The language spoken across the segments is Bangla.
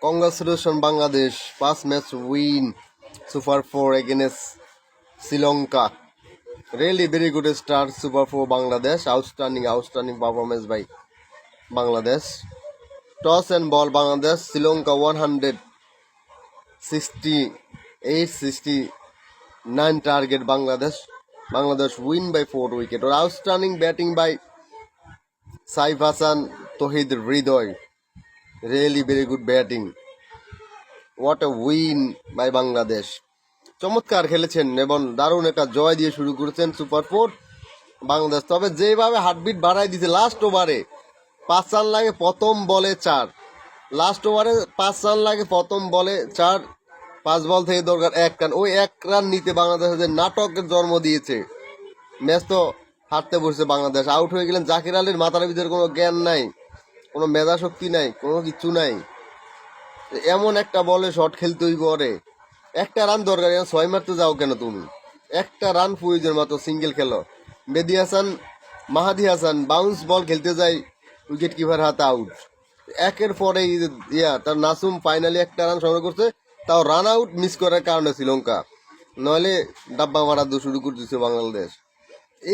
Congratulations Bangladesh, past match win, Super 4 against Sri Lanka. Really very good start, Super 4 Bangladesh. Outstanding performance by Bangladesh. Toss and ball Bangladesh, Sri Lanka 168-69 target Bangladesh. Bangladesh win by 4 wickets. Outstanding batting by Saif Hassan, Tohid Hridoy. Really very good batting. What a win by Bangladesh. চমৎকার খেলেছেন এবং দারুণ একটা জয় দিয়ে শুরু করেছেন সুপার 4 বাংলাদেশ। তবে যেভাবে হার্টবিট বাড়াই দিয়েছে লাস্ট ওভারে 5 রান লাগে প্রথম বলে 4, লাস্ট ওভারে 5 রান লাগে প্রথম বলে 4, 5 বল থেকে দরকার 1 রান। ওই 1 রান নিতে বাংলাদেশের নাটকের জন্ম দিয়েছে। ম্যাচ তো হারতে বসছে বাংলাদেশ। আউট হয়ে গেলেন জাকির আলীর মাথার ভিতরে কোনো জ্ঞান নাই, কোনো মেধা শক্তি নাই, কোনো কিছু নাই। এমন একটা বলে শট খেলতে হইব ওরে, একটা রান দরকার। 6 মারতে যাও কেন তুমি? একটা রান প্রয়োজন, মাত্র সিঙ্গেল খেলো। মেহেদী হাসান, মাহাদি হাসান বাউন্স বল খেলতে যায়, উইকেট কিপার হাতে আউট। একের পরে তার নাসুম ফাইনালি একটা রান সংগ্রহ করছে, তাও রান আউট মিস করার কারণে শ্রীলঙ্কা, নইলে ডাব্বা মারা শুরু করে দিচ্ছে বাংলাদেশ।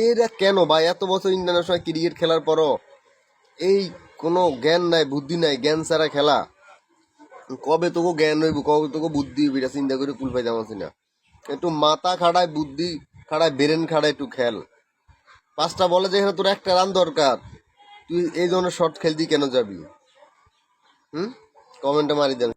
এইটা কেন ভাই? এত বছর ইন্টারন্যাশনাল ক্রিকেট খেলার পরও এই কোনো জ্ঞান নাই, বুদ্ধি নাই, জ্ঞান ছাড়া খেলা। কবে তোকে জ্ঞান হইব, কবে তোকে বুদ্ধি হইব, এটা চিন্তা করে কুল পাই যাচ্ছি না। একটু মাথা খাড়ায়, বুদ্ধি খাড়ায়, ব্রেন খাড়ায় একটু খেল। 5টা বলে যেখানে তোর একটা রান দরকার, তুই এই ধরনের শট খেলতি কেন যাবি? কমেন্টে মারি দেন।